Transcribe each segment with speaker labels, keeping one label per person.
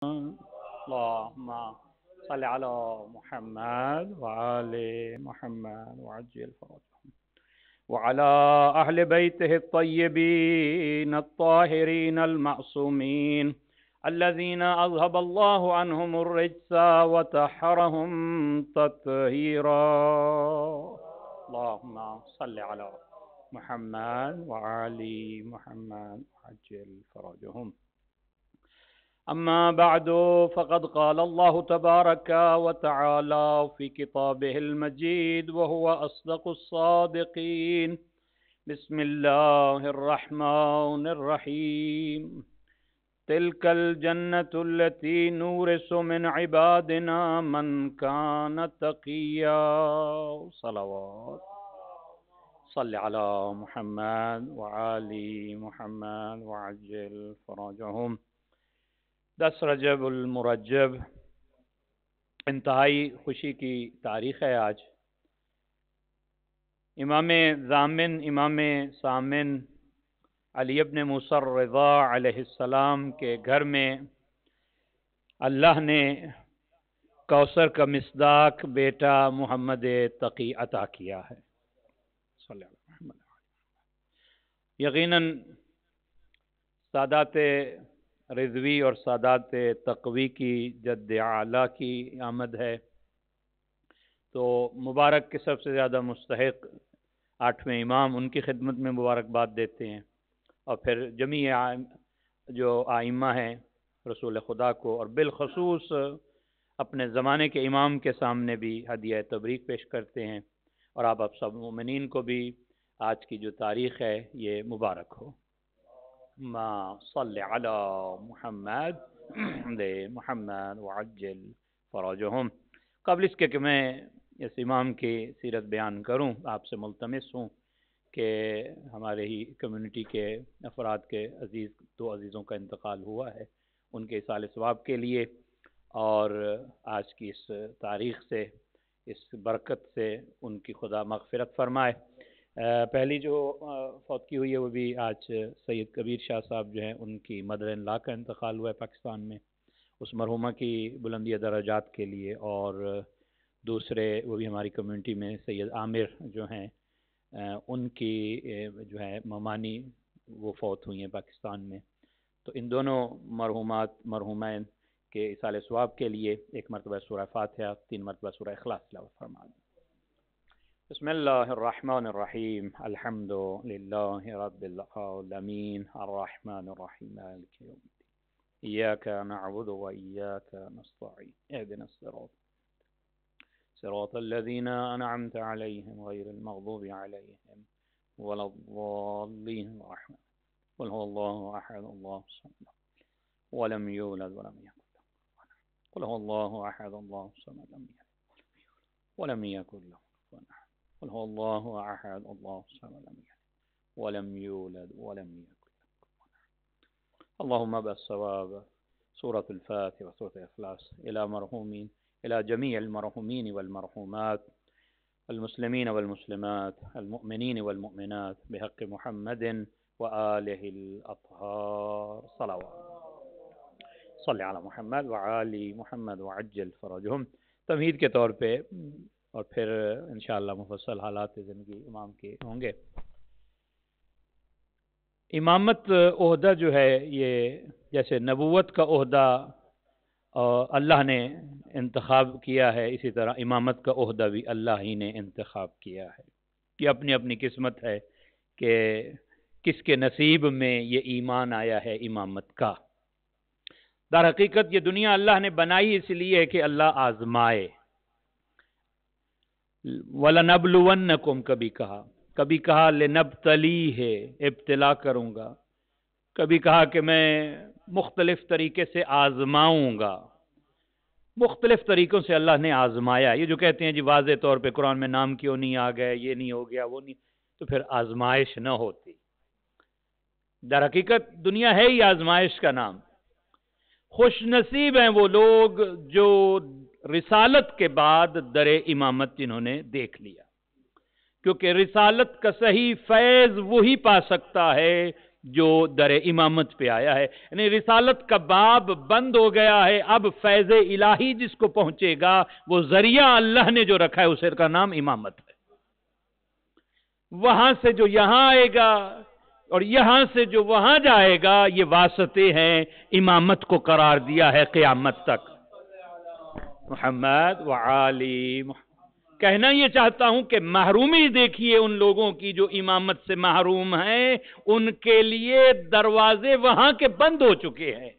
Speaker 1: اللهم صل على محمد وآل محمد وعجل فرجهم وعلى أهل بيته الطيبين الطاهرين المعصومين الذين أذهب الله عنهم الرجس وطهرهم تطهيرا. اللهم صل على محمد وآل محمد وعجل فرجهم. أما بعد فقد قال الله تبارك وتعالى في كتابه المجيد وهو أصدق الصادقين. بسم الله الرحمن الرحيم. تلك الجنة التي نورث من عبادنا من كان تقيا. صلوات صل على محمد وآل محمد وعجل فرجهم. 10 رجب المرجب انتہائی خوشی کی تاریخ ہے آج. امام ضامن امام سامن علی ابن موسیٰ الرضا علیہ السلام کے گھر میں اللہ نے کوثر کا مصداق بیٹا محمد تقی عطا کیا ہے. صلی اللہ علیہ وسلم. یقیناً سادات رضوی اور سادات تقوی کی جد اعلیٰ کی آمد ہے، تو مبارک کے سب سے زیادہ مستحق 8ویں امام، ان کی خدمت میں مبارکباد دیتے ہیں، اور پھر جمیع جو آئمہ ہیں رسول خدا کو، اور بالخصوص اپنے زمانے کے امام کے سامنے بھی ہدیہ تبریک پیش کرتے ہیں، اور آپ سب مومنین کو بھی آج کی جو تاریخ ہے یہ مبارک ہو. ما صلی علی محمد محمد وعجل فرجهم. قبل اس کے کہ میں اس امام کی سیرت بیان کروں، آپ سے ملتمس ہوں کہ ہمارے ہی کمیونٹی کے افراد کے دو عزیزوں کا انتقال ہوا ہے، ان کے اصال ثواب کے لیے اور آج کی اس تاریخ سے، اس برکت سے ان کی خدا مغفرت فرمائے. پہلی جو فوت کی ہوئی ہے وہ بھی آج سید کبیر شاہ صاحب جو ہیں، ان کی مدر ان لا کا انتقال ہوا ہے پاکستان میں. اس مرحومہ کی بلندی درجات کے لیے، اور دوسرے وہ بھی ہماری کمیونٹی میں سید عامر جو ہیں، ان کی جو ہے ممانی وہ فوت ہوئی ہیں پاکستان میں. تو ان دونوں مرحومین کے اصال ثواب کے لیے ایک مرتبہ سورہ فاتحہ، 3 مرتبہ سورہ اخلاص تلاوت فرما دیں. بسم اللہ الرحمن الرحیم. الحمد للہ رب العالمین الرحمن الرحیم مالک یوم الدین ایاک نعبد و ایاک نستعین اهدنا صراط الذین انعمت علیہم غیر المغضوب علیہم ولا الضالین. قل هو الله احد الله الصمد ولم يولد ولم يكن له كفوا احد. قل هو الله احد الله الصمد لم يلد ولم يكن له كفوا احد. قل هو الله احد الله الصمد لم يلد ولم يولد ولم يكن له كفوا احد. اللهم بالثواب سورة الفاتحة وسورة الإخلاص إلى مرحومين، إلى جميع المرحومين والمرحومات، المسلمين والمسلمات، المؤمنين والمؤمنات، بحق محمد وآله الأطهار. صلوات صلی علی محمد وآل محمد وعجل فرجهم. تمہید کے طور پہ، اور پھر انشاءاللہ مفصل حالات زندگی امام کے ہوں گے. امامت عہدہ جو ہے یہ جیسے نبوت کا عہدہ اللہ نے انتخاب کیا ہے، اسی طرح امامت کا عہدہ بھی اللہ ہی نے انتخاب کیا ہے. یہ اپنی اپنی قسمت ہے کہ کس کے نصیب میں یہ ایمان آیا ہے امامت کا. در حقیقت یہ دنیا اللہ نے بنائی اس لیے کہ اللہ آزمائے. وَلَنَبْلُوَنَّكُمْ کبھی کہا لِنَبْتَلِی ہے، ابتلا کروں گا. کبھی کہا کہ میں مختلف طریقے سے آزماؤں گا. مختلف طریقوں سے اللہ نے آزمایا. یہ جو کہتے ہیں جی واضح طور پہ قرآن میں نام کیوں نہیں آ گئے، یہ نہیں ہو گیا، وہ نہیں، تو پھر آزمائش نہ ہوتی. در حقیقت دنیا ہے ہی آزمائش کا نام. خوش نصیب ہیں وہ لوگ جو رسالت کے بعد در امامت جنہوں نے دیکھ لیا، کیونکہ رسالت کا صحیح فیض وہی پا سکتا ہے جو در امامت پہ آیا ہے. یعنی رسالت کا باب بند ہو گیا ہے. اب فیض الہی جس کو پہنچے گا وہ ذریعہ اللہ نے جو رکھا ہے اسے کا نام امامت ہے. وہاں سے جو یہاں آئے گا اور یہاں سے جو وہاں جائے گا یہ واسطے ہیں. امامت کو قرار دیا ہے قیامت تک. محمد وعلی کہنا یہ چاہتا ہوں کہ محرومی دیکھیے ان لوگوں کی جو امامت سے محروم ہیں. ان کے لیے دروازے وہاں کے بند ہو چکے ہیں.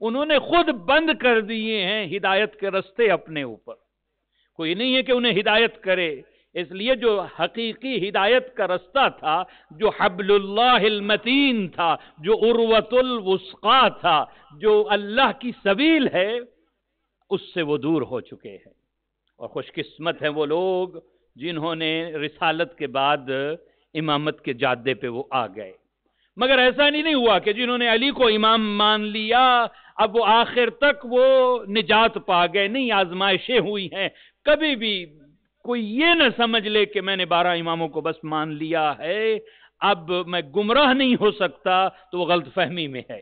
Speaker 1: انہوں نے خود بند کر دیے ہیں ہدایت کے رستے اپنے اوپر. کوئی نہیں ہے کہ انہیں ہدایت کرے. اس لیے جو حقیقی ہدایت کا رستہ تھا، جو حبل اللہ المتین تھا، جو عروۃ الوثقی تھا، جو اللہ کی سبیل ہے، اس سے وہ دور ہو چکے ہیں. اور خوش قسمت ہیں وہ لوگ جنہوں نے رسالت کے بعد امامت کے جادے پہ وہ آ گئے. مگر ایسا نہیں ہوا کہ جنہوں نے علی کو امام مان لیا اب وہ آخر تک وہ نجات پا گئے. نہیں، آزمائشیں ہوئی ہیں. کبھی بھی کوئی یہ نہ سمجھ لے کہ میں نے 12 اماموں کو بس مان لیا ہے اب میں گمراہ نہیں ہو سکتا، تو وہ غلط فہمی میں ہے.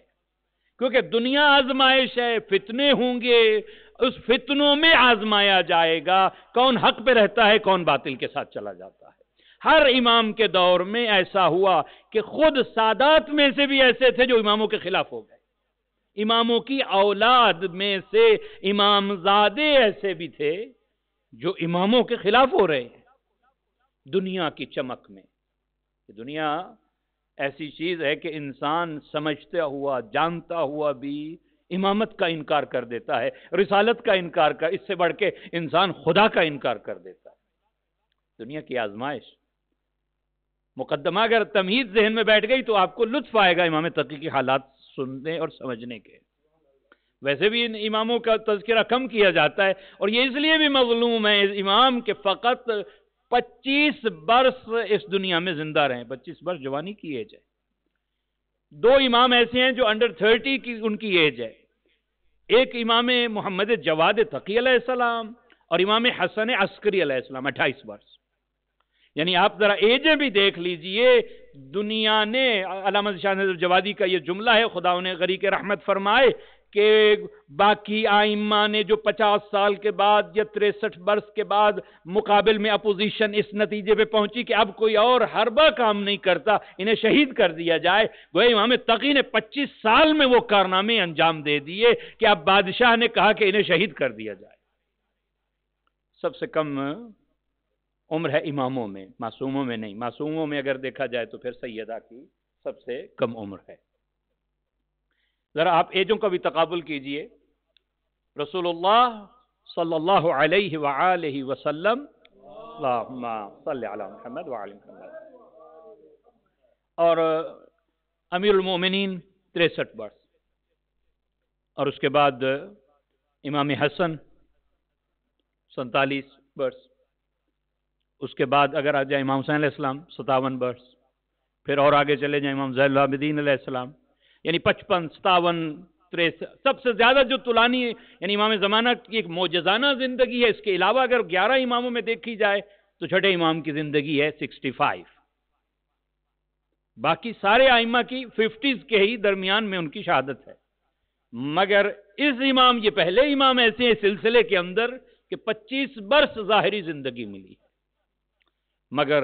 Speaker 1: کیونکہ دنیا آزمائش ہے، فتنے ہوں گے، اس فتنوں میں آزمایا جائے گا کون حق پہ رہتا ہے، کون باطل کے ساتھ چلا جاتا ہے. ہر امام کے دور میں ایسا ہوا کہ خود سادات میں سے بھی ایسے تھے جو اماموں کے خلاف ہو گئے. اماموں کی اولاد میں سے امام زادے ایسے بھی تھے جو اماموں کے خلاف ہو رہے ہیں. دنیا کی چمک میں دنیا ایسی چیز ہے کہ انسان سمجھتا ہوا جانتا ہوا بھی امامت کا انکار کر دیتا ہے، رسالت کا انکار کر، اس سے بڑھ کے انسان خدا کا انکار کر دیتا ہے. دنیا کی آزمائش. مقدمہ اگر تمہید ذہن میں بیٹھ گئی تو آپ کو لطف آئے گا امام تقی کی حالات سننے اور سمجھنے کے. ویسے بھی ان اماموں کا تذکرہ کم کیا جاتا ہے اور یہ اس لیے بھی مظلوم ہے اس امام کے فقط 25 برس اس دنیا میں زندہ رہے. 25 برس جوانی کی ایج ہے. 2 امام ایسے ہیں جو انڈر 30 کی ان کی ایج ہے. ایک امام محمد جواد تقی علیہ السلام اور امام حسن عسکری علیہ السلام 28 برس. یعنی آپ ذرا ایجیں بھی دیکھ لیجئے. دنیا نے علامہ شاہ نصیر جوادی کا یہ جملہ ہے، خدا انہیں غریق رحمت فرمائے، کہ باقی آئمہ نے جو 50 سال کے بعد یا 63 برس کے بعد مقابل میں اپوزیشن اس نتیجے پہ پہنچی کہ اب کوئی اور حربہ کام نہیں کرتا، انہیں شہید کر دیا جائے. وہ امام تقی نے 25 سال میں وہ کارنامے انجام دے دیے کہ اب بادشاہ نے کہا کہ انہیں شہید کر دیا جائے. سب سے کم عمر ہے اماموں میں، معصوموں میں نہیں. معصوموں میں اگر دیکھا جائے تو پھر سیدہ کی سب سے کم عمر ہے. ذرا آپ ایجوں کا بھی تقابل کیجئے. رسول اللہ صلی اللہ علیہ وآلہ وسلم، اللہم صلی علی محمد وعلی محمد، اور امیر المومنین 63 برس، اور اس کے بعد امام حسن 47 برس. اس کے بعد اگر آ جائے امام حسین علیہ السلام 57 برس. پھر اور آگے چلے جائیں امام زین العابدین علیہ السلام، یعنی 55 57 63. سب سے زیادہ جو طولانی یعنی امام زمانہ کی ایک معجزانہ زندگی ہے. اس کے علاوہ اگر 11 اماموں میں دیکھی جائے تو چھٹے امام کی زندگی ہے 65. باقی سارے ائمہ کی 50s کے ہی درمیان میں ان کی شہادت ہے. مگر اس امام یہ پہلے امام ایسے ہیں سلسلے کے اندر کہ 25 برس ظاہری زندگی ملی ہے، مگر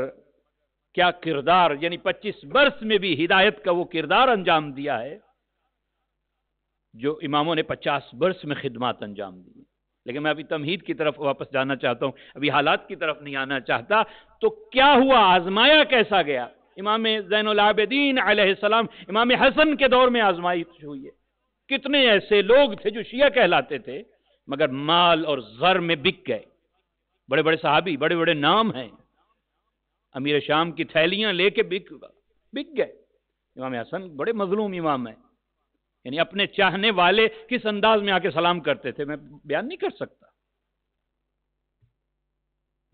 Speaker 1: کیا کردار، یعنی 25 برس میں بھی ہدایت کا وہ کردار انجام دیا ہے جو اماموں نے 50 برس میں خدمات انجام دی. لیکن میں ابھی تمہید کی طرف واپس جانا چاہتا ہوں، ابھی حالات کی طرف نہیں آنا چاہتا. تو کیا ہوا، آزمایا کیسا گیا؟ امام زین العابدین علیہ السلام، امام حسن کے دور میں آزمائش ہوئی ہے. کتنے ایسے لوگ تھے جو شیعہ کہلاتے تھے مگر مال اور زر میں بک گئے. بڑے بڑے صحابی، بڑے بڑے نام ہیں، امیر شام کی تھیلیاں لے کے بک گئے. امام حسن بڑے مظلوم امام ہیں، یعنی اپنے چاہنے والے کس انداز میں آ کے سلام کرتے تھے میں بیان نہیں کر سکتا.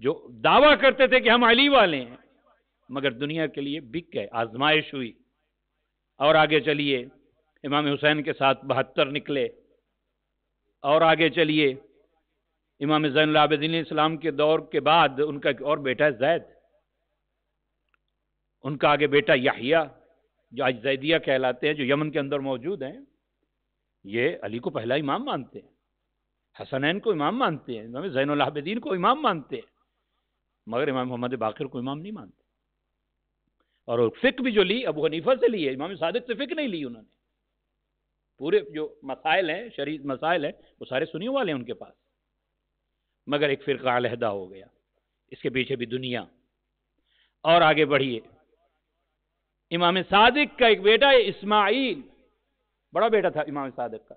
Speaker 1: جو دعویٰ کرتے تھے کہ ہم علی والے ہیں مگر دنیا کے لیے بک گئے. آزمائش ہوئی. اور آگے چلیے امام حسین کے ساتھ 72 نکلے. اور آگے چلیے امام زین العابدین علیہ السلام کے دور کے بعد ان کا ایک اور بیٹا ہے زید، ان کا آگے بیٹا یحییٰ، جو آج زیدیہ کہلاتے ہیں، جو یمن کے اندر موجود ہیں، یہ علی کو پہلا امام مانتے ہیں، حسنین کو امام مانتے ہیں، امام زین العابدین کو امام مانتے ہیں، مگر امام محمد باقر کو امام نہیں مانتے۔ اور فقہ بھی جو لی ابو حنیفہ سے لی ہے، امام صادق سے فقہ نہیں لی انہوں نے۔ پورے جو مسائل ہیں، شریعت مسائل ہیں، وہ سارے سنیوں والے ہیں ان کے پاس، مگر ایک فرقہ علیحدہ ہو گیا، اس کے پیچھے بھی دنیا۔ اور آگے بڑھیے، امام صادق کا ایک بیٹا ہے اسماعیل، بڑا بیٹا تھا امام صادق کا،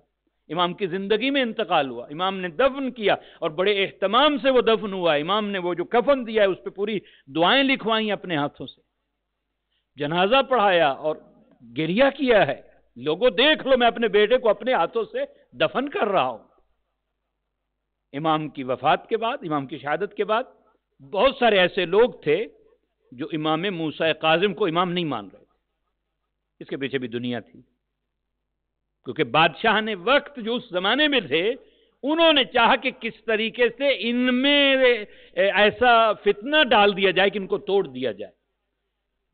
Speaker 1: امام کی زندگی میں انتقال ہوا، امام نے دفن کیا اور بڑے اہتمام سے وہ دفن ہوا، امام نے وہ جو کفن دیا ہے اس پہ پوری دعائیں لکھوائیں اپنے ہاتھوں سے، جنازہ پڑھایا اور گریہ کیا ہے، لوگوں دیکھ لو میں اپنے بیٹے کو اپنے ہاتھوں سے دفن کر رہا ہوں۔ امام کی وفات کے بعد، امام کی شہادت کے بعد بہت سارے ایسے لوگ تھے جو امام موسیٰ کاظم کو امام نہیں مان رہے تھے، اس کے پیچھے بھی دنیا تھی، کیونکہ بادشاہ نے وقت جو اس زمانے میں تھے انہوں نے چاہا کہ کس طریقے سے ان میں ایسا فتنہ ڈال دیا جائے کہ ان کو توڑ دیا جائے۔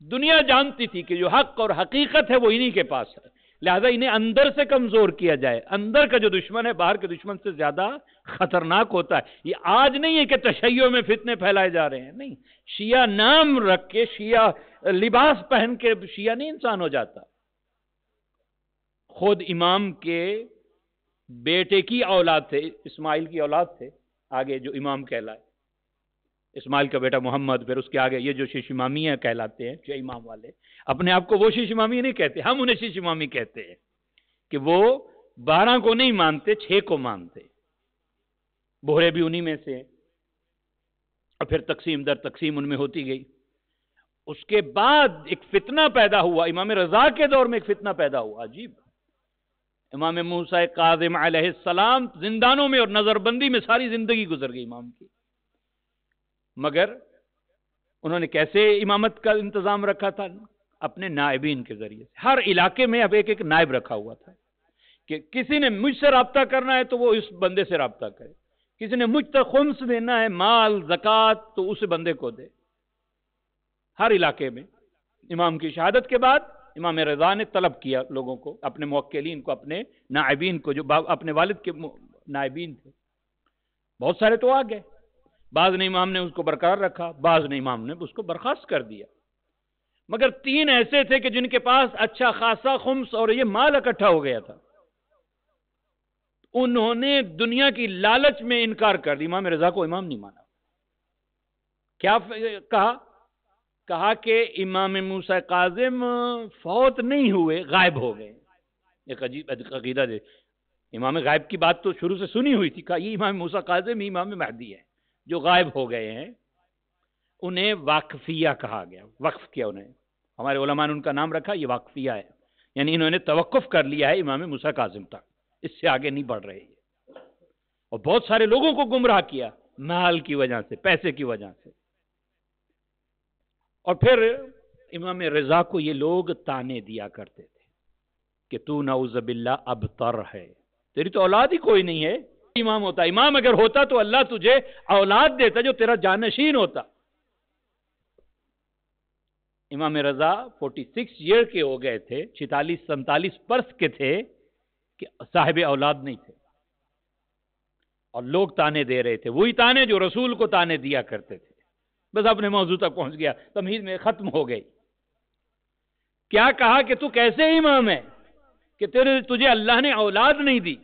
Speaker 1: دنیا جانتی تھی کہ جو حق اور حقیقت ہے وہ انہی کے پاس ہے، لہذا انہیں اندر سے کمزور کیا جائے۔ اندر کا جو دشمن ہے باہر کے دشمن سے زیادہ خطرناک ہوتا ہے۔ یہ آج نہیں ہے کہ تشیع میں فتنے پھیلائے جا رہے ہیں، نہیں، شیعہ نام رکھ کے، شیعہ لباس پہن کے شیعہ نہیں انسان ہو جاتا۔ خود امام کے بیٹے کی اولاد تھے، اسماعیل کی اولاد تھے آگے جو امام کہلائے، اسماعیل کا بیٹا محمد، پھر اس کے آگے یہ جو شیش امامیہ کہلاتے ہیں، چھ امام والے، اپنے آپ کو وہ شیش امامی نہیں کہتے، ہم انہیں شیش امامی کہتے ہیں، کہ وہ 12 کو نہیں مانتے، 6 کو مانتے، بہرے بھی انہی میں سے، اور پھر تقسیم در تقسیم ان میں ہوتی گئی۔ اس کے بعد ایک فتنہ پیدا ہوا، امام رضا کے دور میں ایک فتنہ پیدا ہوا عجیب۔ امام موسیٰ کاظم علیہ السلام زندانوں میں اور نظر بندی میں ساری زندگی گزر گئی امام کی، مگر انہوں نے کیسے امامت کا انتظام رکھا تھا؟ اپنے نائبین کے ذریعے سے۔ ہر علاقے میں اب ایک ایک نائب رکھا ہوا تھا کہ کسی نے مجھ سے رابطہ کرنا ہے تو وہ اس بندے سے رابطہ کرے، کسی نے مجھ تک خمس دینا ہے، مال زکوٰۃ، تو اس بندے کو دے۔ ہر علاقے میں امام کی شہادت کے بعد امام رضا نے طلب کیا لوگوں کو، اپنے موکلین کو، اپنے نائبین کو، جو اپنے والد کے نائبین تھے، بہت سارے تو آ گئے، بعض نے امام نے اس کو برقرار رکھا، بعض نے امام نے اس کو برخاست کر دیا، مگر 3 ایسے تھے کہ جن کے پاس اچھا خاصا خمس اور یہ مال اکٹھا ہو گیا تھا، انہوں نے دنیا کی لالچ میں انکار کر دیا، امام رضا کو امام نہیں مانا۔ کیا کہا کہ امام موسیٰ کاظم فوت نہیں ہوئے، غائب ہو گئے۔ ایک عجیب عقیدہ دے، امام غائب کی بات تو شروع سے سنی ہوئی تھی، کہا یہ امام موسیٰ کاظم ہی امام مہدی ہے جو غائب ہو گئے ہیں۔ انہیں واقفیہ کہا گیا، وقف کیا انہیں، ہمارے علماء نے ان کا نام رکھا، یہ واقفیہ ہے، یعنی انہوں نے توقف کر لیا ہے امام موسیٰ کاظم تک، اس سے آگے نہیں بڑھ رہے ہیں، اور بہت سارے لوگوں کو گمراہ کیا مال کی وجہ سے، پیسے کی وجہ سے۔ اور پھر امام رضا کو یہ لوگ تانے دیا کرتے تھے کہ تو نعوذ باللہ ابتر ہے، تیری تو اولاد ہی کوئی نہیں ہے، امام ہوتا، امام اگر ہوتا تو اللہ تجھے اولاد دیتا جو تیرا جانشین ہوتا۔ امام رضا 46 ایئر کے ہو گئے تھے، 46-47 برس کے تھے کہ صاحب اولاد نہیں تھے، اور لوگ تانے دے رہے تھے، وہی تانے جو رسول کو تانے دیا کرتے تھے۔ بس اپنے موضوع تک پہنچ گیا، تمہید میں ختم ہو گئی۔ کیا کہا کہ تو کیسے امام ہے کہ تجھے اللہ نے اولاد نہیں دی؟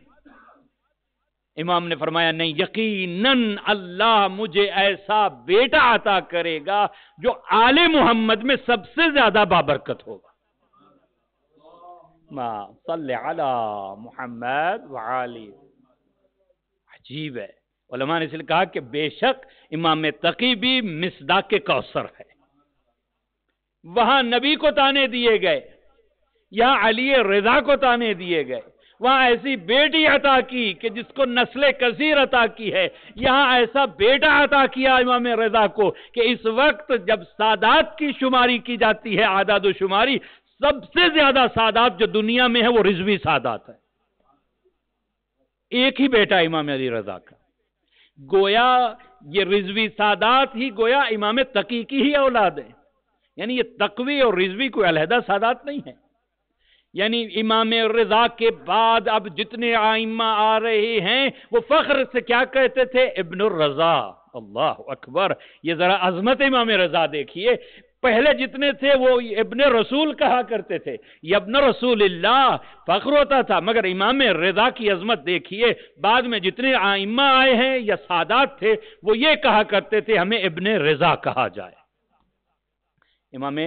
Speaker 1: امام نے فرمایا نہیں، یقیناً اللہ مجھے ایسا بیٹا عطا کرے گا جو آل محمد میں سب سے زیادہ بابرکت ہوگا۔ صلی علی محمد وعلی۔ عجیب ہے، علماء نے اس لیے کہا کہ بے شک امام تقی بھی مصداق کوثر ہے، وہاں نبی کو تانے دیے گئے، یہاں علی رضا کو تانے دیے گئے، وہاں ایسی بیٹی عطا کی کہ جس کو نسل کثیر عطا کی ہے، یہاں ایسا بیٹا عطا کیا امام رضا کو کہ اس وقت جب سادات کی شماری کی جاتی ہے، اعداد و شماری، سب سے زیادہ سادات جو دنیا میں ہے وہ رضوی سادات ہے، ایک ہی بیٹا امام علی رضا کا، گویا یہ رضوی سادات ہی گویا امام تقی کی ہی اولاد ہے، یعنی یہ تقوی اور رضوی کوئی علیحدہ سادات نہیں ہے۔ یعنی امام رضا کے بعد اب جتنے آئمہ آ رہے ہیں وہ فخر سے کیا کہتے تھے؟ ابن الرضا۔ اللہ اکبر، یہ ذرا عظمت امام رضا دیکھیے، پہلے جتنے تھے وہ ابن رسول کہا کرتے تھے، یہ ابن رسول اللہ، فخر ہوتا تھا، مگر امام رضا کی عظمت دیکھیے، بعد میں جتنے آئمہ آئے ہیں یا سادات تھے وہ یہ کہا کرتے تھے ہمیں ابن رضا کہا جائے۔ امام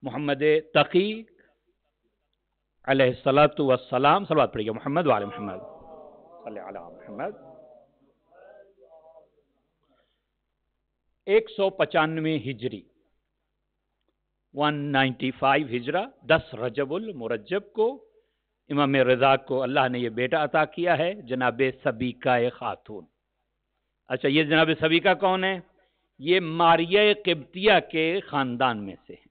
Speaker 1: محمد تقی علیہ الصلوۃ والسلام، صلوات پڑھیے محمد وعلی محمد، صلی علی محمد، 195 ہجری 195 ہجرہ 10 رجب المرجب کو امام رضا کو اللہ نے یہ بیٹا عطا کیا ہے، جناب سبیکہ خاتون۔ اچھا، یہ جناب سبیکہ کون ہے؟ یہ ماریہ قبطیہ کے خاندان میں سے ہے۔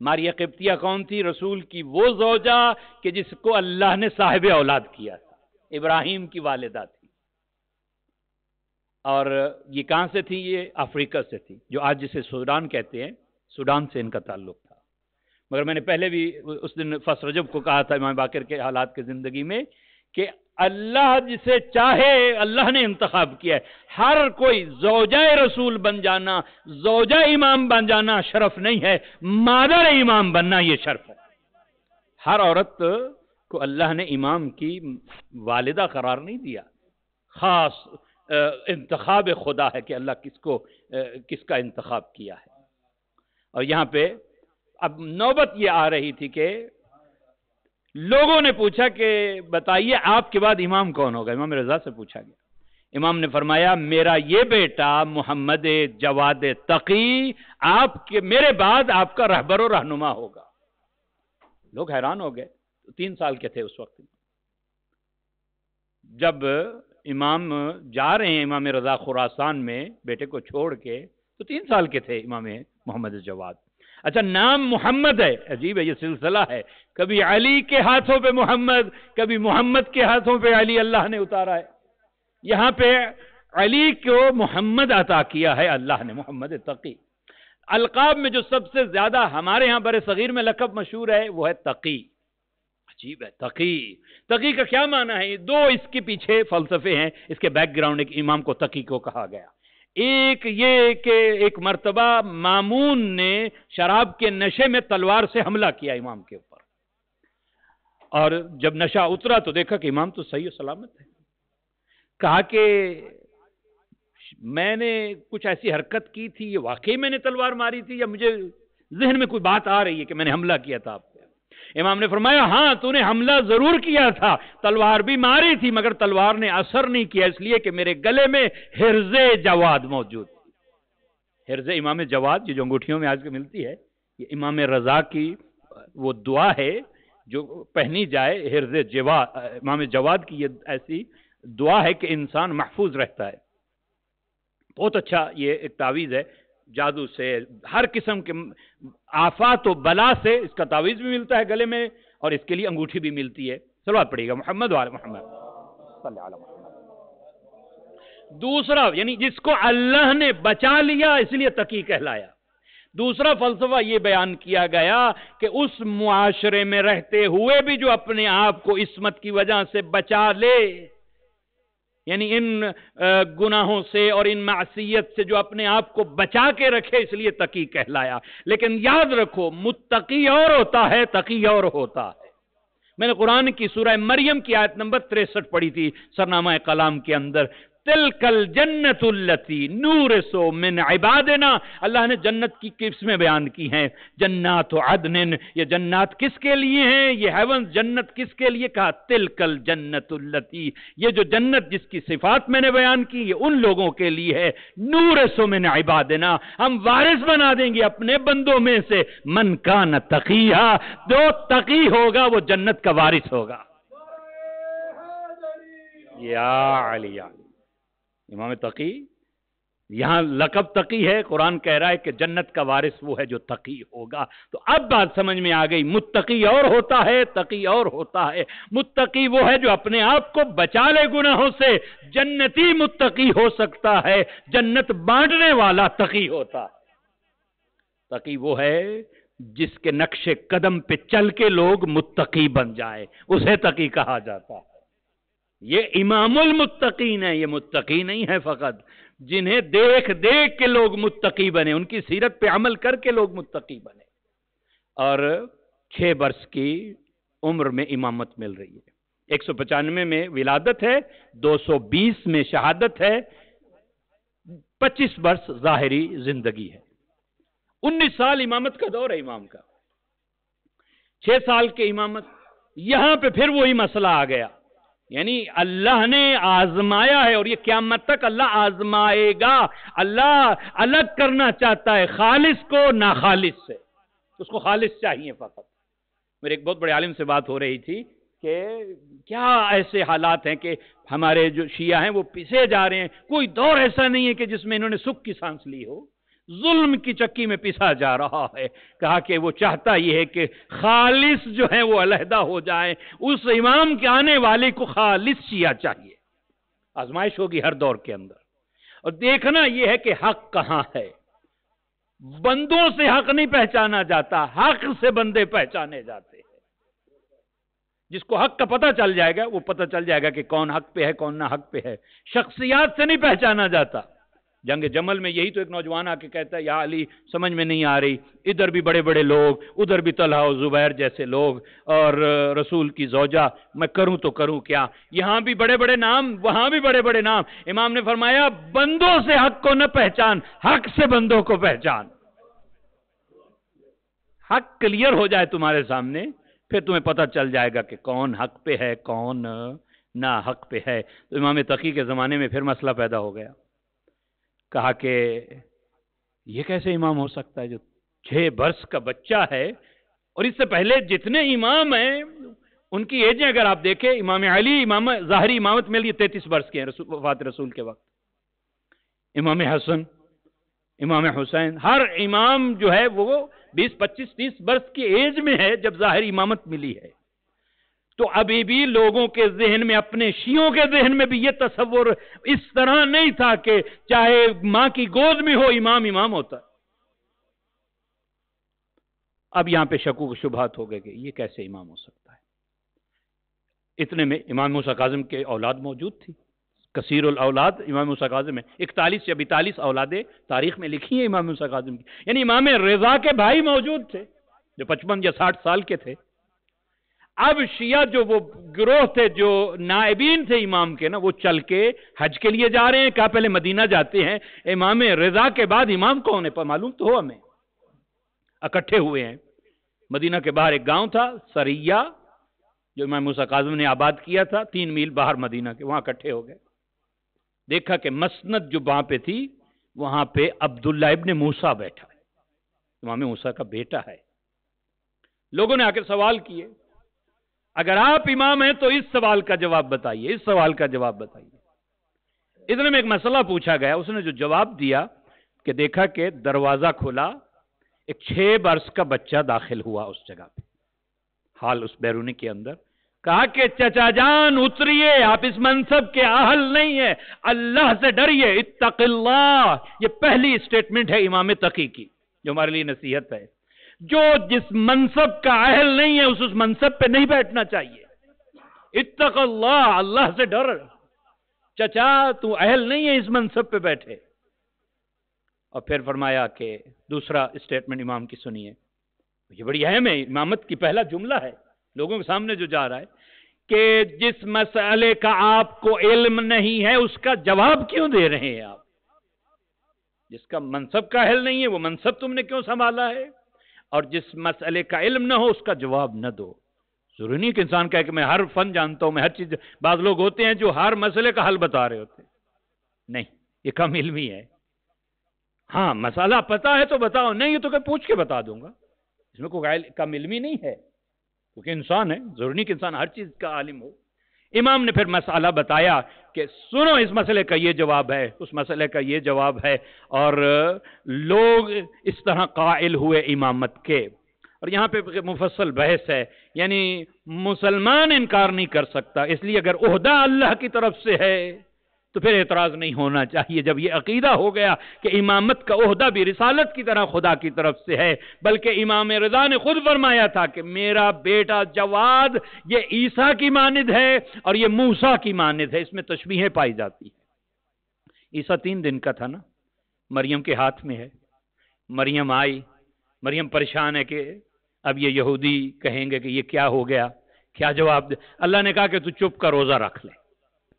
Speaker 1: ماریہ قبطیہ کون تھی؟ رسول کی وہ زوجہ کہ جس کو اللہ نے صاحب اولاد کیا تھا، ابراہیم کی والدہ تھی، اور یہ کہاں سے تھی؟ یہ افریقہ سے تھی، جو آج جسے سوڈان کہتے ہیں، سوڈان سے ان کا تعلق تھا۔ مگر میں نے پہلے بھی اس دن فصل رجب کو کہا تھا امام باقر کے حالات کی زندگی میں کہ اللہ جسے چاہے اللہ نے انتخاب کیا ہے۔ ہر کوئی زوجہ رسول بن جانا، زوجہ امام بن جانا شرف نہیں ہے، مادر امام بننا یہ شرف ہے۔ ہر عورت کو اللہ نے امام کی والدہ قرار نہیں دیا، خاص انتخاب خدا ہے کہ اللہ کس کا انتخاب کیا ہے۔ اور یہاں پہ اب نوبت یہ آ رہی تھی کہ لوگوں نے پوچھا کہ بتائیے آپ کے بعد امام کون ہوگا؟ امام رضا سے پوچھا گیا، امام نے فرمایا میرا یہ بیٹا محمد جواد تقی میرے بعد آپ کا رہبر و رہنما ہوگا۔ لوگ حیران ہو گئے، 3 سال کے تھے اس وقت۔ جب امام جا رہے ہیں امام رضا خراسان میں بیٹے کو چھوڑ کے، تو 3 سال کے تھے امام محمد جواد۔ اچھا، نام محمد ہے، عجیب ہے، یہ سلسلہ ہے، کبھی علی کے ہاتھوں پہ محمد، کبھی محمد کے ہاتھوں پہ علی، اللہ نے اتارا ہے۔ یہاں پہ علی کو محمد عطا کیا ہے اللہ نے، محمد تقی۔ القاب میں جو سب سے زیادہ ہمارے ہاں بر صغیر میں لقب مشہور ہے وہ ہے تقی۔ عجیب ہے، تقی۔ تقی کا کیا معنی ہے؟ 2 اس کے پیچھے فلسفے ہیں، اس کے بیک گراؤنڈ، ایک امام کو تقی کو کہا گیا۔ ایک یہ کہ ایک مرتبہ مامون نے شراب کے نشے میں تلوار سے حملہ کیا امام کے اوپر، اور جب نشہ اترا تو دیکھا کہ امام تو صحیح و سلامت ہے۔ کہا کہ میں نے کچھ ایسی حرکت کی تھی، یہ واقعی میں نے تلوار ماری تھی یا مجھے ذہن میں کوئی بات آ رہی ہے کہ میں نے حملہ کیا تھا آپ پہ؟ امام نے فرمایا ہاں تو نے حملہ ضرور کیا تھا، تلوار بھی ماری تھی، مگر تلوار نے اثر نہیں کیا، اس لیے کہ میرے گلے میں حرز جواد موجود تھی۔ حرز امام جواد جو انگوٹھیوں میں آج ملتی ہے، یہ امام رضا کی وہ دعا ہے جو پہنی جائے، حرز جواد، امام جواد کی یہ ایسی دعا ہے کہ انسان محفوظ رہتا ہے۔ بہت اچھا یہ ایک تعویذ ہے، جادو سے، ہر قسم کے آفات و بلا سے اس کا تعویذ بھی ملتا ہے گلے میں، اور اس کے لیے انگوٹھی بھی ملتی ہے۔ صلوات پڑھیے گا محمد وعلی محمد، صلی علی محمد۔ دوسرا، یعنی جس کو اللہ نے بچا لیا اس لیے تقی کہلایا۔ دوسرا فلسفہ یہ بیان کیا گیا کہ اس معاشرے میں رہتے ہوئے بھی جو اپنے آپ کو عصمت کی وجہ سے بچا لے، یعنی ان گناہوں سے اور ان معصیت سے جو اپنے آپ کو بچا کے رکھے، اس لیے تقی کہلایا۔ لیکن یاد رکھو، متقی اور ہوتا ہے، تقی اور ہوتا ہے۔ میں نے قرآن کی سورہ مریم کی آیت نمبر 63 پڑھی تھی سرنامہ کلام کے اندر، تلک الجنت التی نورث من عبادنا۔ اللہ نے جنت کی قسمیں بیان کی ہیں، جنات عدن، یہ جنات کس کے لیے ہیں؟ یہ ہیون جنت کس کے لیے؟ کہا تلک الجنت التی، یہ جو جنت جس کی صفات میں نے بیان کی یہ ان لوگوں کے لیے ہے، نورث من عبادنا، ہم وارث بنا دیں گے اپنے بندوں میں سے، من کان تقیہ، جو تقی ہوگا وہ جنت کا وارث ہوگا۔ یا علی امام تقی، یہاں لقب تقی ہے، قرآن کہہ رہا ہے کہ جنت کا وارث وہ ہے جو تقی ہوگا۔ تو اب بات سمجھ میں آ گئی، متقی اور ہوتا ہے، تقی اور ہوتا ہے۔ متقی وہ ہے جو اپنے آپ کو بچا لے گناہوں سے، جنتی متقی ہو سکتا ہے، جنت بانٹنے والا تقی ہوتا ہے۔ تقی وہ ہے جس کے نقش قدم پہ چل کے لوگ متقی بن جائے اسے تقی کہا جاتا ہے۔ یہ امام المتقین ہے، یہ متقی نہیں ہے فقط جنہیں دیکھ دیکھ کے لوگ متقی بنے، ان کی سیرت پہ عمل کر کے لوگ متقی بنے۔ اور 6 برس کی عمر میں امامت مل رہی ہے، 195 میں ولادت ہے، 220 میں شہادت ہے، 25 برس ظاہری زندگی ہے، 19 سال امامت کا دور ہے امام کا، 6 سال کے امامت۔ یہاں پہ پھر وہی مسئلہ آ گیا، یعنی اللہ نے آزمایا ہے اور یہ قیامت تک اللہ آزمائے گا۔ اللہ الگ کرنا چاہتا ہے خالص کو ناخالص سے، اس کو خالص چاہیے فقط۔ میرے ایک بہت بڑے عالم سے بات ہو رہی تھی کہ کیا ایسے حالات ہیں کہ ہمارے جو شیعہ ہیں وہ پیسے جا رہے ہیں، کوئی دور ایسا نہیں ہے کہ جس میں انہوں نے سکھ کی سانس لی ہو، ظلم کی چکی میں پیسا جا رہا ہے۔ کہا کہ وہ چاہتا یہ ہے کہ خالص جو ہے وہ علیحدہ ہو جائے، اس امام کے آنے والے کو خالص شیعہ چاہیے۔ آزمائش ہوگی ہر دور کے اندر، اور دیکھنا یہ ہے کہ حق کہاں ہے۔ بندوں سے حق نہیں پہچانا جاتا، حق سے بندے پہچانے جاتے ہیں۔ جس کو حق کا پتہ چل جائے گا وہ پتہ چل جائے گا کہ کون حق پہ ہے کون نہ حق پہ ہے۔ شخصیات سے نہیں پہچانا جاتا۔ جنگ جمل میں یہی تو ایک نوجوان آ کے کہتا ہے یا علی سمجھ میں نہیں آ رہی، ادھر بھی بڑے بڑے لوگ، ادھر بھی طلحہ و زبیر جیسے لوگ اور رسول کی زوجہ، میں کروں تو کروں کیا؟ یہاں بھی بڑے بڑے نام، وہاں بھی بڑے بڑے نام۔ امام نے فرمایا بندوں سے حق کو نہ پہچان، حق سے بندوں کو پہچان۔ حق کلیئر ہو جائے تمہارے سامنے، پھر تمہیں پتہ چل جائے گا کہ کون حق پہ ہے کون نا حق پہ ہے۔ تو امام تقی کے زمانے میں پھر مسئلہ پیدا ہو گیا۔ کہا کہ یہ کیسے امام ہو سکتا ہے جو 6 برس کا بچہ ہے، اور اس سے پہلے جتنے امام ہیں ان کی ایجیں اگر آپ دیکھیں، امام علی امام ظاہری امامت میں لیے 33 برس کے ہیں وفات رسول کے وقت، امام حسن، امام حسین، ہر امام جو ہے وہ 20 25 30 برس کی ایج میں ہے جب ظاہری امامت ملی ہے۔ تو ابھی بھی لوگوں کے ذہن میں، اپنے شیعوں کے ذہن میں بھی یہ تصور اس طرح نہیں تھا کہ چاہے ماں کی گود میں ہو امام امام ہوتا۔ اب یہاں پہ شکوک و شبہات ہو گئے کہ یہ کیسے امام ہو سکتا ہے۔ اتنے میں امام موسیٰ کاظم کے اولاد موجود تھی، کثیر الاولاد امام موسیٰ کاظم ہے، 41 یا 42 اولادیں تاریخ میں لکھی ہیں امام موسیٰ کاظم کی، یعنی امام رضا کے بھائی موجود تھے جو 55 یا 60 سال کے تھے۔ اب شیعہ جو وہ گروہ تھے جو نائبین تھے امام کے نا، وہ چل کے حج کے لیے جا رہے ہیں، کہا پہلے مدینہ جاتے ہیں، امام رضا کے بعد امام کون ہے پر معلوم تو ہو ہمیں۔ اکٹھے ہوئے ہیں، مدینہ کے باہر ایک گاؤں تھا سریہ جو امام موسیٰ کاظم نے آباد کیا تھا، 3 میل باہر مدینہ کے، وہاں اکٹھے ہو گئے۔ دیکھا کہ مسند جو وہاں پہ تھی، وہاں پہ عبداللہ ابن موسیٰ بیٹھا ہے، امام موسیٰ کا بیٹا ہے۔ لوگوں نے آ کے سوال کیے اگر آپ امام ہیں تو اس سوال کا جواب بتائیے، اس سوال کا جواب بتائیے۔ اتنے میں ایک مسئلہ پوچھا گیا، اس نے جو جواب دیا کہ دیکھا کہ دروازہ کھلا، ایک 6 برس کا بچہ داخل ہوا اس جگہ پہ، حال اس بیرونی کے اندر۔ کہا کہ چچا جان اتریے، آپ اس منصب کے اہل نہیں ہیں، اللہ سے ڈریے، اتق اللہ۔ یہ پہلی اسٹیٹمنٹ ہے امام تقی کی جو ہمارے لیے نصیحت ہے۔ جو جس منصب کا اہل نہیں ہے اس منصب پہ نہیں بیٹھنا چاہیے۔ اتق اللہ، اللہ سے ڈر، چچا تو اہل نہیں ہے اس منصب پہ بیٹھے۔ اور پھر فرمایا کہ دوسرا اسٹیٹمنٹ امام کی سنیے، یہ بڑی اہم ہے، امامت کی پہلا جملہ ہے لوگوں کے سامنے جو جا رہا ہے، کہ جس مسئلے کا آپ کو علم نہیں ہے اس کا جواب کیوں دے رہے ہیں آپ؟ جس کا منصب کا اہل نہیں ہے وہ منصب تم نے کیوں سنبھالا ہے؟ اور جس مسئلے کا علم نہ ہو اس کا جواب نہ دو۔ ضروری نہیں کہ انسان کہے کہ میں ہر فن جانتا ہوں، میں ہر چیز، بعض لوگ ہوتے ہیں جو ہر مسئلے کا حل بتا رہے ہوتے ہیں، نہیں، یہ کم علمی ہے۔ ہاں مسئلہ پتا ہے تو بتاؤ، نہیں تو کہ پوچھ کے بتا دوں گا، اس میں کوئی کم علمی نہیں ہے، کیونکہ انسان ہے، ضروری نہیں کہ انسان ہر چیز کا عالم ہو۔ امام نے پھر مسئلہ بتایا کہ سنو اس مسئلے کا یہ جواب ہے، اس مسئلے کا یہ جواب ہے، اور لوگ اس طرح قائل ہوئے امامت کے۔ اور یہاں پہ مفصل بحث ہے، یعنی مسلمان انکار نہیں کر سکتا، اس لیے اگر عہدہ اللہ کی طرف سے ہے تو پھر اعتراض نہیں ہونا چاہیے۔ جب یہ عقیدہ ہو گیا کہ امامت کا عہدہ بھی رسالت کی طرح خدا کی طرف سے ہے، بلکہ امام رضا نے خود فرمایا تھا کہ میرا بیٹا جواد یہ عیسیٰ کی مانند ہے اور یہ موسیٰ کی مانند ہے، اس میں تشبیہیں پائی جاتی ہیں۔ عیسیٰ 3 دن کا تھا نا، مریم کے ہاتھ میں ہے، مریم آئی، مریم پریشان ہے کہ اب یہ یہودی کہیں گے کہ یہ کیا ہو گیا، کیا جواب دے۔ اللہ نے کہا کہ تو چپ کا روزہ رکھ لے،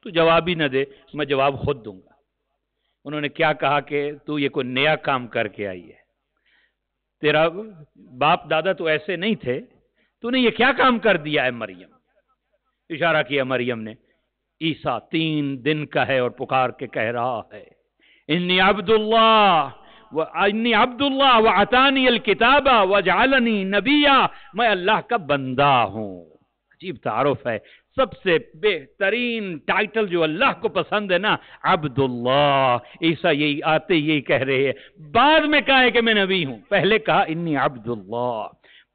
Speaker 1: تو جواب ہی نہ دے، میں جواب خود دوں گا۔ انہوں نے کیا کہا کہ تو یہ کوئی نیا کام کر کے آئی ہے، تیرا باپ دادا تو ایسے نہیں تھے، تو نے یہ کیا کام کر دیا ہے مریم؟ اشارہ کیا مریم نے، عیسیٰ 3 دن کا ہے اور پکار کے کہہ رہا ہے انی عبداللہ وَعَطَانِيَ الْكِتَابَ وَجَعَلَنِي نَبِيًّا، میں اللہ کا بندہ ہوں۔ عجیب تعارف ہے، سب سے بہترین ٹائٹل جو اللہ کو پسند ہے نا، عبداللہ۔ عیسیٰ یہی آتے یہی کہہ رہے ہیں، بعد میں کہا ہے کہ میں نبی ہوں، پہلے کہا انی عبداللہ،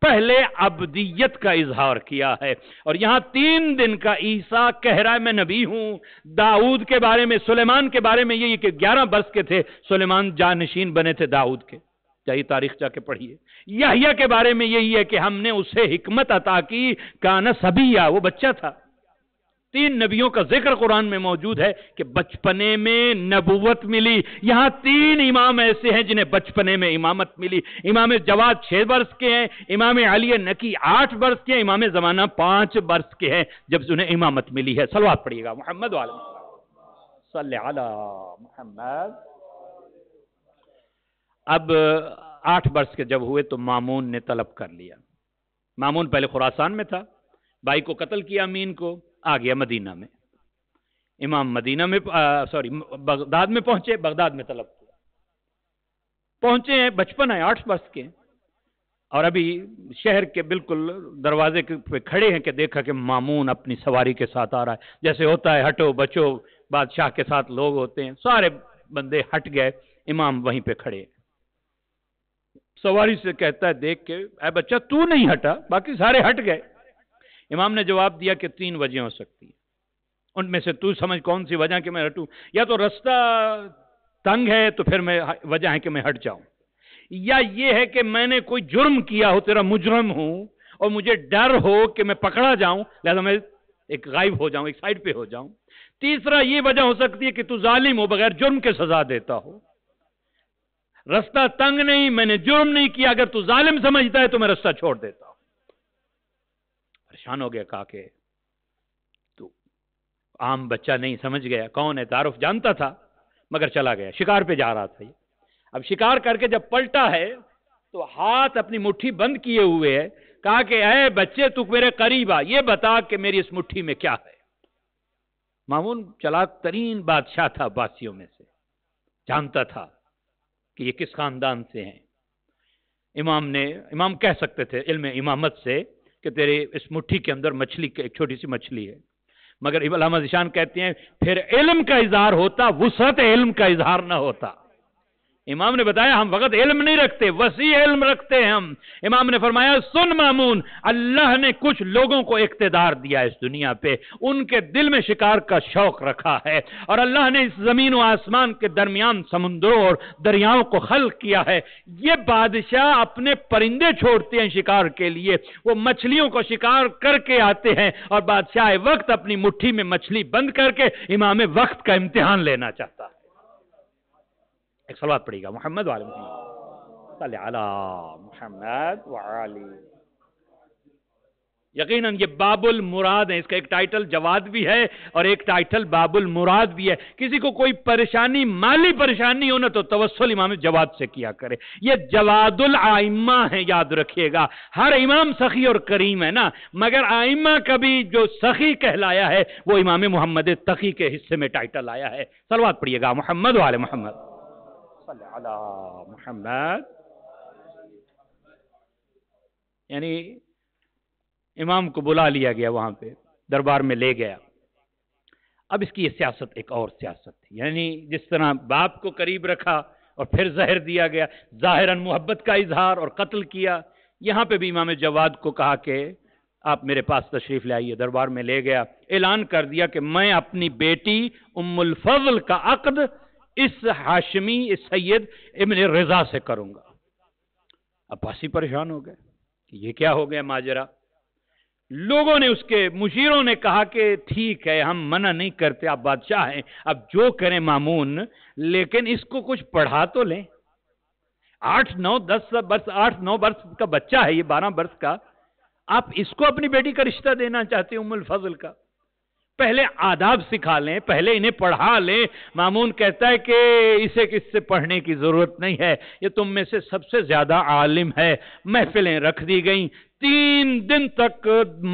Speaker 1: پہلے عبدیت کا اظہار کیا ہے۔ اور یہاں 3 دن کا عیسیٰ کہہ رہا ہے میں نبی ہوں۔ داؤد کے بارے میں، سلیمان کے بارے میں یہی کہ 11 برس کے تھے سلیمان جانشین بنے تھے داؤد کے، چاہیے تاریخ جا کے پڑھیے۔ یحییٰ کے بارے میں یہی ہے کہ ہم نے اسے حکمت عطا کی، کانا صبیہ، وہ بچہ تھا۔ 3 نبیوں کا ذکر قرآن میں موجود ہے کہ بچپنے میں نبوت ملی۔ یہاں 3 امام ایسے ہیں جنہیں بچپنے میں امامت ملی۔ امام جواد 6 برس کے ہیں، امام علی نقی 8 برس کے ہیں، امام زمانہ 5 برس کے ہیں جب انہیں امامت ملی ہے۔ صلوات پڑھیے گا محمد وعلی صلی علی محمد۔ اب 8 برس کے جب ہوئے تو مامون نے طلب کر لیا۔ مامون پہلے خراسان میں تھا، بھائی کو قتل کیا امین کو، آ گیا مدینہ میں۔ امام مدینہ میں بغداد میں پہنچے، بغداد میں طلب کیا، پہنچے ہیں، بچپن ہے، 8 برس کے، اور ابھی شہر کے بالکل دروازے پہ کھڑے ہیں کہ دیکھا کہ مامون اپنی سواری کے ساتھ آ رہا ہے، جیسے ہوتا ہے ہٹو بچو، بادشاہ کے ساتھ لوگ ہوتے ہیں، سارے بندے ہٹ گئے، امام وہیں پہ کھڑے۔ سواری سے کہتا ہے دیکھ کے، اے بچہ تو نہیں ہٹا، باقی سارے ہٹ گئے۔ امام نے جواب دیا کہ 3 وجہ ہو سکتی ہیں، ان میں سے تو سمجھ کون سی وجہ کہ میں ہٹوں، یا تو رستہ تنگ ہے تو پھر میں وجہ ہے کہ میں ہٹ جاؤں، یا یہ ہے کہ میں نے کوئی جرم کیا ہو، تیرا مجرم ہوں اور مجھے ڈر ہو کہ میں پکڑا جاؤں، لہذا میں ایک غائب ہو جاؤں، ایک سائڈ پہ ہو جاؤں۔ تیسرا یہ وجہ ہو سکتی ہے کہ تو ظالم ہو، بغیر جرم کے سزا دیتا ہو۔ رستہ تنگ نہیں، میں نے جرم نہیں کیا، اگر تو ظالم سمجھتا ہے تو میں رستہ چھوڑ دیتا ہوں۔ پریشان ہو گیا، کہا کہ تو عام بچہ نہیں، سمجھ گیا کون ہے، تعارف جانتا تھا مگر چلا گیا، شکار پہ جا رہا تھا یہ۔ اب شکار کر کے جب پلٹا ہے تو ہاتھ اپنی مٹھی بند کیے ہوئے ہے، کہا کہ اے بچے تو میرے قریب آ، یہ بتا کہ میری اس مٹھی میں کیا ہے۔ مامون چلاک ترین بادشاہ تھا عباسیوں میں سے، جانتا تھا کہ یہ کس خاندان سے ہیں۔ امام کہہ سکتے تھے علم امامت سے کہ تیرے اس مٹھی کے اندر مچھلی، ایک چھوٹی سی مچھلی ہے، مگر علامہ ذیشان کہتے ہیں پھر علم کا اظہار ہوتا، وسعت علم کا اظہار نہ ہوتا۔ امام نے بتایا ہم فقط علم نہیں رکھتے، وسیع علم رکھتے ہیں ہم۔ امام نے فرمایا سن مامون، اللہ نے کچھ لوگوں کو اقتدار دیا اس دنیا پہ، ان کے دل میں شکار کا شوق رکھا ہے، اور اللہ نے اس زمین و آسمان کے درمیان سمندروں اور دریاؤں کو خلق کیا ہے۔ یہ بادشاہ اپنے پرندے چھوڑتے ہیں شکار کے لیے، وہ مچھلیوں کو شکار کر کے آتے ہیں، اور بادشاہ وقت اپنی مٹھی میں مچھلی بند کر کے امام وقت کا امتحان لینا چاہتا ہے۔ ایک صلوات پڑھیے گا محمد وعلی محمد صلی علی محمد وعلی۔ یقیناً یہ باب المراد ہے، اس کا ایک ٹائٹل جواد بھی ہے اور ایک ٹائٹل باب المراد بھی ہے۔ کسی کو کوئی پریشانی، مالی پریشانی ہو نا تو توسل امام جواد سے کیا کرے۔ یہ جواد الائمہ ہے، یاد رکھیے گا۔ ہر امام سخی اور کریم ہے نا، مگر ائمہ کا بھی جو سخی کہلایا ہے وہ امام محمد تقی کے حصے میں ٹائٹل آیا ہے۔ صلوات پڑھیے گا محمد وعلی محمد صلی علی محمد۔ یعنی امام کو بلا لیا گیا، وہاں پہ دربار میں لے گیا۔ اب اس کی یہ سیاست ایک اور سیاست تھی، یعنی جس طرح باپ کو قریب رکھا اور پھر زہر دیا گیا، ظاہراً محبت کا اظہار اور قتل کیا، یہاں پہ بھی امام جواد کو کہا کہ آپ میرے پاس تشریف لے آئیے. دربار میں لے گیا, اعلان کر دیا کہ میں اپنی بیٹی ام الفضل کا عقد اس ہاشمی اس سید ابن رضا سے کروں گا. عباسی پریشان ہو گئے کہ یہ کیا ہو گیا ماجرا. لوگوں نے اس کے مشیروں نے کہا کہ ٹھیک ہے ہم منع نہیں کرتے, آپ بادشاہ ہیں, اب جو کریں مامون, لیکن اس کو کچھ پڑھا تو لیں. 8-9 برس کا بچہ ہے یہ, 12 برس کا, آپ اس کو اپنی بیٹی کا رشتہ دینا چاہتے ہیں ام الفضل کا. پہلے آداب سکھا لیں, پہلے انہیں پڑھا لیں. مامون کہتا ہے کہ اسے کس سے پڑھنے کی ضرورت نہیں ہے, یہ تم میں سے سب سے زیادہ عالم ہے. محفلیں رکھ دی گئیں. 3 دن تک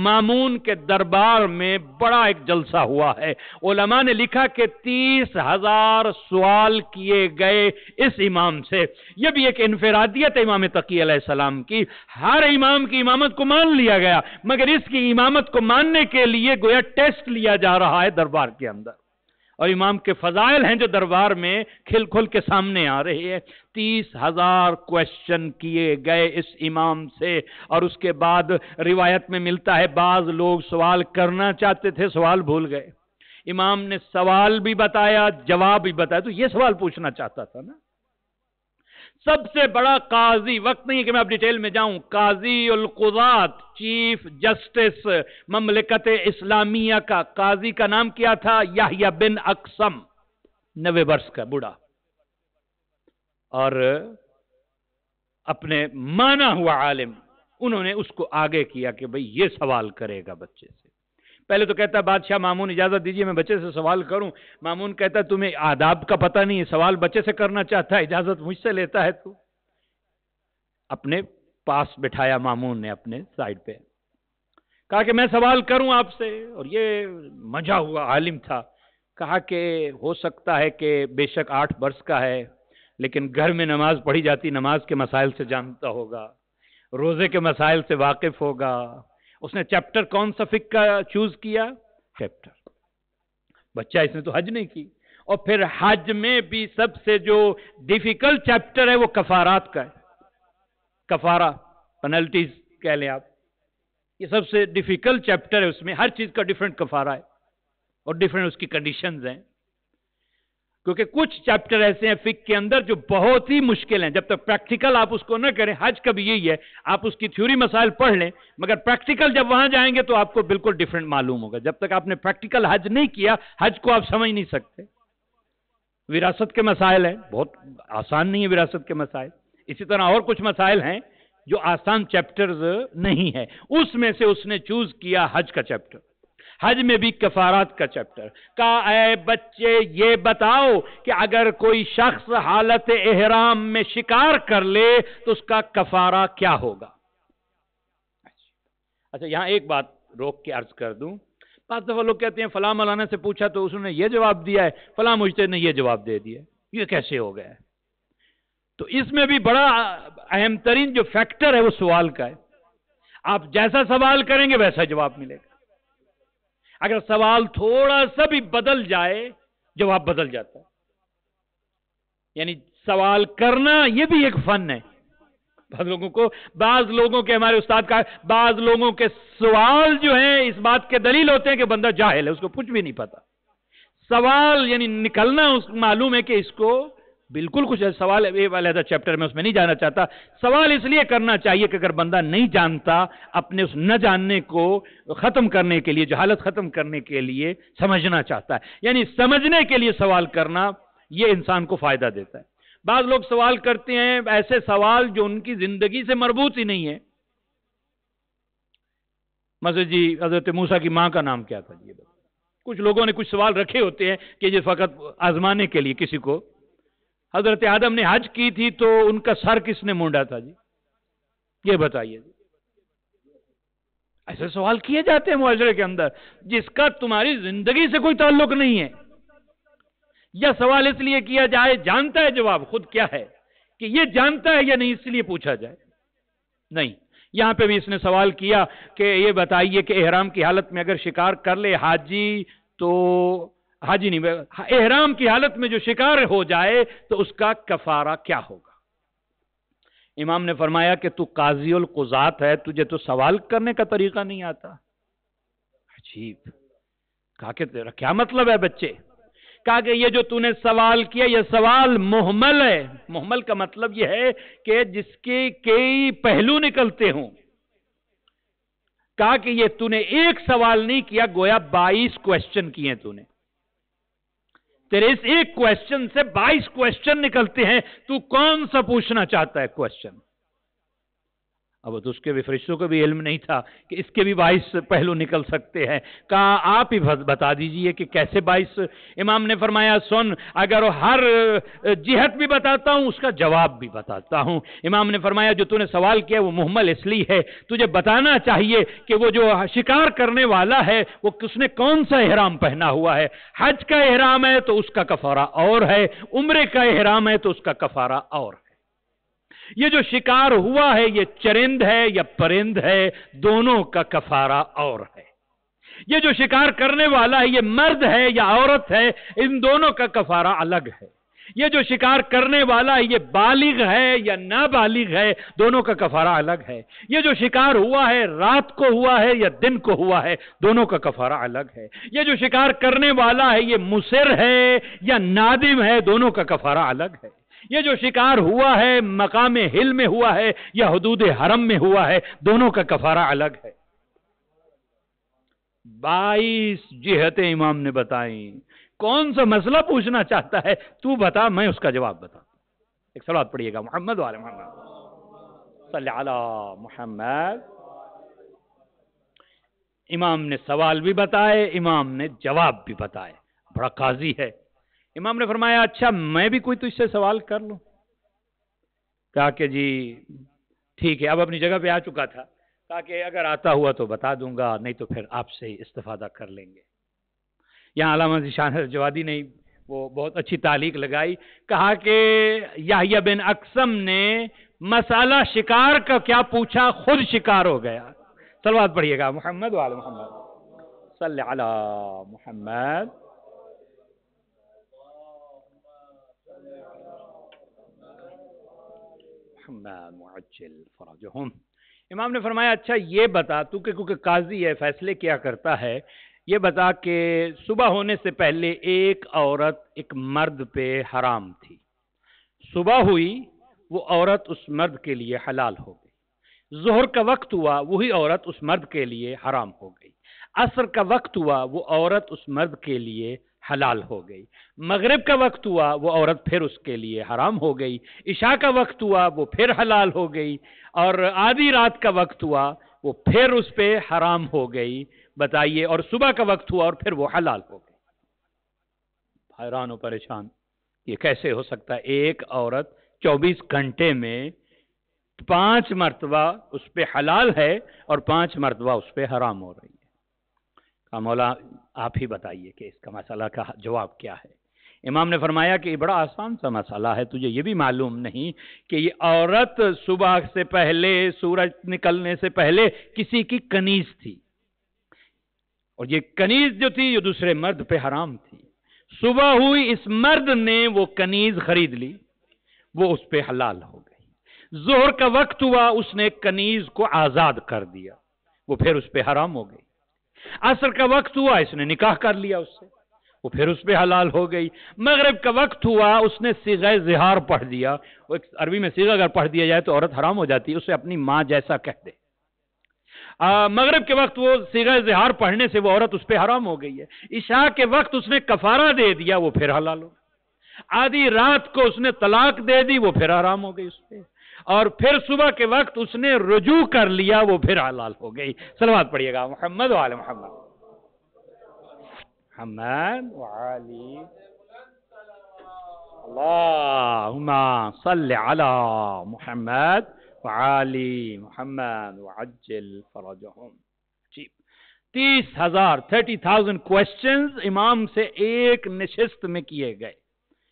Speaker 1: مامون کے دربار میں بڑا ایک جلسہ ہوا ہے. علماء نے لکھا کہ 30,000 سوال کیے گئے اس امام سے. یہ بھی ایک انفرادیت امام تقی علیہ السلام کی. ہر امام کی امامت کو مان لیا گیا, مگر اس کی امامت کو ماننے کے لیے گویا ٹیسٹ لیا جا رہا ہے دربار کے اندر. اور امام کے فضائل ہیں جو دربار میں کھل کھل کے سامنے آ رہے ہیں. 30,000 کویسچن کیے گئے اس امام سے. اور اس کے بعد روایت میں ملتا ہے بعض لوگ سوال کرنا چاہتے تھے, سوال بھول گئے. امام نے سوال بھی بتایا, جواب بھی بتایا. تو یہ سوال پوچھنا چاہتا تھا نا. سب سے بڑا قاضی, وقت نہیں ہے کہ میں اب ڈیٹیل میں جاؤں, قاضی القضات, چیف جسٹس مملکت اسلامیہ کا قاضی کا نام کیا تھا؟ یحییٰ بن اقسم, 90 برس کا بوڑھا. اور اپنے مانا ہوا عالم, انہوں نے اس کو آگے کیا کہ بھئی یہ سوال کرے گا بچے سے. پہلے تو کہتا ہے بادشاہ مامون اجازت دیجئے میں بچے سے سوال کروں. مامون کہتا ہے تمہیں آداب کا پتہ نہیں ہے, سوال بچے سے کرنا چاہتا ہے, اجازت مجھ سے لیتا ہے. تو اپنے پاس بٹھایا مامون نے اپنے سائیڈ پہ, کہا کہ میں سوال کروں آپ سے. اور یہ مجا ہوا عالم تھا. کہا کہ ہو سکتا ہے کہ بے شک 8 برس کا ہے, لیکن گھر میں نماز پڑھی جاتی, نماز کے مسائل سے جانتا ہوگا, روزے کے مسائل سے واقف ہوگا. اس نے چیپٹر کون سا فقہ کا چوز کیا؟ چیپٹر. بچہ اس نے تو حج نہیں کی. اور پھر حج میں بھی سب سے جو ڈیفیکلٹ چیپٹر ہے وہ کفارات کا ہے. کفارہ, پنلٹیز کہہ لیں آپ, یہ سب سے ڈیفیکلٹ چیپٹر ہے. اس میں ہر چیز کا ڈیفرنٹ کفارہ ہے اور ڈیفرنٹ اس کی کنڈیشنز ہیں. کیونکہ کچھ چیپٹر ایسے ہیں فقہ کے اندر جو بہت ہی مشکل ہیں. جب تک پریکٹیکل آپ اس کو نہ کریں, حج کا بھی یہی ہے, آپ اس کی تھیوری مسائل پڑھ لیں, مگر پریکٹیکل جب وہاں جائیں گے تو آپ کو بالکل ڈیفرنٹ معلوم ہوگا. جب تک آپ نے پریکٹیکل حج نہیں کیا, حج کو آپ سمجھ نہیں سکتے. وراثت کے مسائل ہیں, بہت آسان نہیں ہے وراثت کے مسائل. اسی طرح اور کچھ مسائل ہیں جو آسان چیپٹرز نہیں ہے. اس میں سے اس نے چوز کیا حج کا چیپٹر. حج میں بھی کفارات کا چیپٹر. کہا اے بچے یہ بتاؤ کہ اگر کوئی شخص حالت احرام میں شکار کر لے تو اس کا کفارہ کیا ہوگا؟ اچھا یہاں ایک بات روک کے عرض کر دوں. بعض دفعہ لوگ کہتے ہیں فلاں مولانا سے پوچھا تو اس نے یہ جواب دیا ہے, فلاں مجتہد نے یہ جواب دے دیا ہے, یہ کیسے ہو گیا ہے؟ تو اس میں بھی بڑا اہم ترین جو فیکٹر ہے وہ سوال کا ہے. آپ جیسا سوال کریں گے ویسا جواب ملے گا. اگر سوال تھوڑا سا بھی بدل جائے جواب بدل جاتا ہے. یعنی سوال کرنا یہ بھی ایک فن ہے. بعض لوگوں کے ہمارے استاد کا بعض لوگوں کے سوال جو ہیں اس بات کے دلیل ہوتے ہیں کہ بندہ جاہل ہے, اس کو کچھ بھی نہیں پتا. سوال یعنی نکلنا اس معلوم ہے کہ اس کو بالکل کچھ سوال علیحدہ چیپٹر میں اس میں نہیں جانا چاہتا. سوال اس لیے کرنا چاہیے کہ اگر بندہ نہیں جانتا, اپنے اس نہ جاننے کو ختم کرنے کے لیے, جہالت ختم کرنے کے لیے سمجھنا چاہتا ہے, یعنی سمجھنے کے لیے سوال کرنا یہ انسان کو فائدہ دیتا ہے. بعض لوگ سوال کرتے ہیں ایسے سوال جو ان کی زندگی سے مربوط ہی نہیں ہے. مثلا جی حضرت موسیٰ کی ماں کا نام کیا تھا جی؟ کچھ لوگوں نے کچھ سوال رکھے ہوتے ہیں کہ یہ فقط آزمانے کے لیے کسی کو. حضرت آدم نے حج کی تھی تو ان کا سر کس نے مونڈا تھا جی؟ یہ بتائیے. ایسے سوال کیے جاتے ہیں معاشرے کے اندر جس کا تمہاری زندگی سے کوئی تعلق نہیں ہے. یا سوال اس لیے کیا جائے جانتا ہے جواب خود کیا ہے کہ یہ جانتا ہے یا نہیں اس لیے پوچھا جائے نہیں. یہاں پہ بھی اس نے سوال کیا کہ یہ بتائیے کہ احرام کی حالت میں اگر شکار کر لے حاجی, تو حاجی نہیں, احرام کی حالت میں جو شکار ہو جائے تو اس کا کفارہ کیا ہوگا؟ امام نے فرمایا کہ تو قاضی القضات ہے، تجھے تو سوال کرنے کا طریقہ نہیں آتا۔ عجیب، کہا کہ تیرا کیا مطلب ہے بچے؟ کہا کہ یہ جو تو نے سوال کیا یہ سوال محمل ہے۔ محمل کا مطلب یہ ہے کہ جس کے کئی پہلو نکلتے ہوں۔ کہا کہ یہ تو نے ایک سوال نہیں کیا، گویا 22 کویسچن کیے تو نے۔ تیرے اس ایک کویسچن سے 22 کویسچن نکلتے ہیں، تو کون سا پوچھنا چاہتا ہے کویسچن؟ اب تو اس کے بھی فرشتوں کو بھی علم نہیں تھا کہ اس کے بھی 22 پہلو نکل سکتے ہیں۔ کہا آپ ہی بتا دیجئے کہ کیسے 22؟ امام نے فرمایا سن، اگر ہر جہت بھی بتاتا ہوں اس کا جواب بھی بتاتا ہوں۔ امام نے فرمایا جو تو نے سوال کیا وہ محمل اس لیے ہے، تجھے بتانا چاہیے کہ وہ جو شکار کرنے والا ہے وہ اس نے کون سا احرام پہنا ہوا ہے۔ حج کا احرام ہے تو اس کا کفارہ اور ہے، عمرے کا احرام ہے تو اس کا کفارہ اور ہے۔ یہ جو شکار ہوا ہے یہ چرند ہے یا پرند ہے، دونوں کا کفارہ اور ہے۔ یہ جو شکار کرنے والا ہے یہ مرد ہے یا عورت ہے، ان دونوں کا کفارہ الگ ہے۔ یہ جو شکار کرنے والا ہے یہ بالغ ہے یا نابالغ ہے، دونوں کا کفارہ الگ ہے۔ یہ جو شکار ہوا ہے رات کو ہوا ہے یا دن کو ہوا ہے، دونوں کا کفارہ الگ ہے۔ یہ جو شکار کرنے والا ہے یہ مصر ہے یا نادم ہے، دونوں کا کفارہ الگ ہے۔ یہ جو شکار ہوا ہے مقام حل میں ہوا ہے یا حدود حرم میں ہوا ہے، دونوں کا کفارہ الگ ہے۔ 22 جہتیں امام نے بتائیں۔ کون سا مسئلہ پوچھنا چاہتا ہے تو بتا، میں اس کا جواب بتا۔ ایک صلوات پڑھیے گا محمد وعلی محمد صلی علی محمد۔ امام نے سوال بھی بتائے، امام نے جواب بھی بتائے، بڑا قاضی ہے۔ امام نے فرمایا اچھا میں بھی کوئی تجھ سے سوال کر لوں؟ کہا کہ جی ٹھیک ہے، اب اپنی جگہ پہ آ چکا تھا۔ کہا کہ اگر آتا ہوا تو بتا دوں گا، نہیں تو پھر آپ سے استفادہ کر لیں گے۔ یہاں علامہ ذیشان جوادی نے وہ بہت اچھی تعلیق لگائی، کہا کہ یحییٰ بن اقسم نے مسئلہ شکار کا کیا پوچھا، خود شکار ہو گیا۔ صلوات پڑھیے گا محمد وعلی محمد صلی علی محمد۔ معجل فرجہم۔ امام نے فرمایا اچھا یہ بتا تو کہ کیونکہ قاضی ہے فیصلے کیا کرتا ہے، یہ بتا کہ صبح ہونے سے پہلے ایک عورت ایک مرد پہ حرام تھی، صبح ہوئی وہ عورت اس مرد کے لیے حلال ہو گئی، ظہر کا وقت ہوا وہی عورت اس مرد کے لیے حرام ہو گئی، عصر کا وقت ہوا وہ عورت اس مرد کے لیے حلال ہو گئی، مغرب کا وقت ہوا وہ عورت پھر اس کے لیے حرام ہو گئی، عشاء کا وقت ہوا وہ پھر حلال ہو گئی، اور آدھی رات کا وقت ہوا وہ پھر اس پہ حرام ہو گئی۔ بتائیے، اور صبح کا وقت ہوا اور پھر وہ حلال ہو گئی۔ حیران و پریشان، یہ کیسے ہو سکتا ہے؟ ایک عورت 24 گھنٹے میں 5 مرتبہ اس پہ حلال ہے اور 5 مرتبہ اس پہ حرام ہو رہی ہے۔ کہا مولا آپ ہی بتائیے کہ اس کا مسئلہ کا جواب کیا ہے؟ امام نے فرمایا کہ یہ بڑا آسان سا مسئلہ ہے، تجھے یہ بھی معلوم نہیں کہ یہ عورت صبح سے پہلے، سورج نکلنے سے پہلے کسی کی کنیز تھی، اور یہ کنیز جو تھی یہ دوسرے مرد پہ حرام تھی۔ صبح ہوئی، اس مرد نے وہ کنیز خرید لی، وہ اس پہ حلال ہو گئی۔ ظہر کا وقت ہوا، اس نے کنیز کو آزاد کر دیا، وہ پھر اس پہ حرام ہو گئی۔ عصر کا وقت ہوا، اس نے نکاح کر لیا اس سے، وہ پھر اس پہ حلال ہو گئی۔ مغرب کا وقت ہوا، اس نے صیغہ زہار پڑھ دیا، وہ عربی میں صیغہ اگر پڑھ دیا جائے تو عورت حرام ہو جاتی ہے، اسے اپنی ماں جیسا کہہ دے۔ مغرب کے وقت وہ صیغہ زہار پڑھنے سے وہ عورت اس پہ حرام ہو گئی ہے۔ عشاء کے وقت اس نے کفارہ دے دیا، وہ پھر حلال ہو گئی۔ آدھی رات کو اس نے طلاق دے دی، وہ پھر حرام ہو گئی اس پہ، اور پھر صبح کے وقت اس نے رجوع کر لیا، وہ پھر حلال ہو گئی۔ صلوات پڑھیے گا محمد وعلی محمد محمد وعلی اللہم صل علی محمد وعلی محمد وعجل فرجہم۔ 30,000 کویسچنز امام سے ایک نشست میں کیے گئے،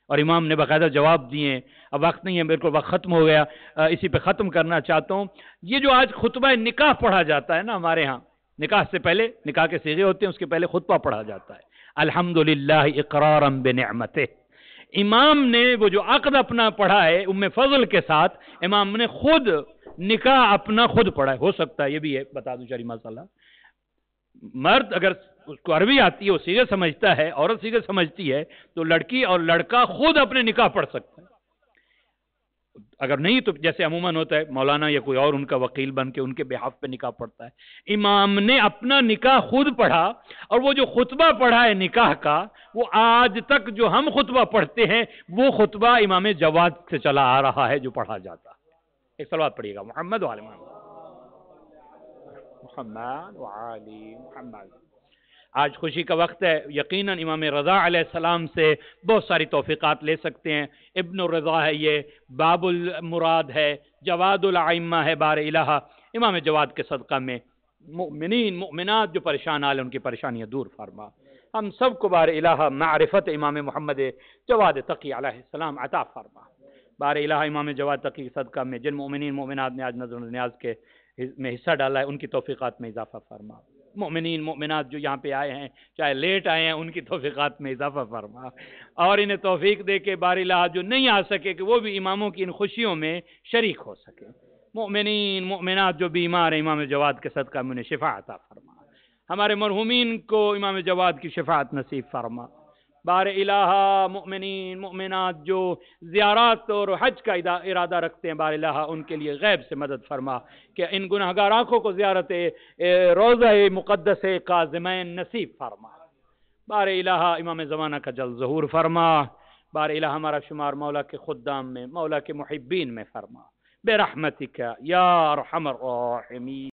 Speaker 1: اور امام نے باقاعدہ جواب دیے۔ اب وقت نہیں ہے، بالکل وقت ختم ہو گیا، اسی پہ ختم کرنا چاہتا ہوں۔ یہ جو آج خطبہ نکاح پڑھا جاتا ہے نا ہمارے ہاں، نکاح سے پہلے نکاح کے صیغے ہوتے ہیں، اس کے پہلے خطبہ پڑھا جاتا ہے، الحمدللہ اقرارا بنعمتہ۔ امام نے وہ جو عقد اپنا پڑھا ہے ام فضل کے ساتھ، امام نے خود نکاح اپنا خود پڑھا ہے. ہو سکتا ہے یہ بھی ہے، بتا دوں شرعی مسئلہ، مرد اگر اس کو عربی آتی ہے، وہ سیغے سمجھتا ہے، عورت سیغے سمجھتی ہے، تو لڑکی اور لڑکا خود اپنے نکاح پڑھ سکتا ہے. اگر نہیں تو جیسے عموماً ہوتا ہے مولانا یا کوئی اور ان کا وکیل بن کے ان کے بحاف پہ نکاح پڑھتا ہے. امام نے اپنا نکاح خود پڑھا، اور وہ جو خطبہ پڑھا ہے نکاح کا، وہ آج تک جو ہم خطبہ پڑھتے ہیں وہ خطبہ امام جواد سے چلا آ رہا ہے جو پڑھا جاتا ہے. ایک صلوات پڑھیے گا، محمد وعلی محمد، محمد وعلی محمد. آج خوشی کا وقت ہے، یقیناً امام رضا علیہ السلام سے بہت ساری توفیقات لے سکتے ہیں. ابن الرضا ہے، یہ باب المراد ہے، جواد العائمہ ہے بار الہ. امام جواد کے صدقہ میں مؤمنین مؤمنات جو پریشان حال ہیں ان کی پریشانیاں دور فرما. ہم سب کو بار الہ معرفت امام محمد جواد تقی علیہ السلام عطا فرما. بار الہ امام جواد تقی کے صدقہ میں جن مؤمنین مؤمنات نے آج نظر و نیاز کے میں حصہ ڈالا ہے ان کی توفیقات میں اضافہ فرما. مؤمنین مؤمنات جو یہاں پہ آئے ہیں چاہے لیٹ آئے ہیں ان کی توفیقات میں اضافہ فرما، اور انہیں توفیق دے کے بار الہ جو نہیں آ سکے کہ وہ بھی اماموں کی ان خوشیوں میں شریک ہو سکے. مؤمنین مؤمنات جو بیمار ہیں امام جواد کے صدقہ میں انہیں شفا عطا فرما. ہمارے مرحومین کو امام جواد کی شفاعت نصیب فرما. بار الہ مؤمنین مؤمنات جو زیارات اور حج کا ارادہ رکھتے ہیں بار الہ ان کے لیے غیب سے مدد فرما کہ ان گناہگار آنکھوں کو زیارت روضہ مقدس کاظمین نصیب فرما. بار الہ امام زمانہ کا جلد ظہور فرما. بار الہ ہمارا شمار مولا کے خدام میں، مولا کے محبین میں فرما برحمتک یا ارحم الراحمین.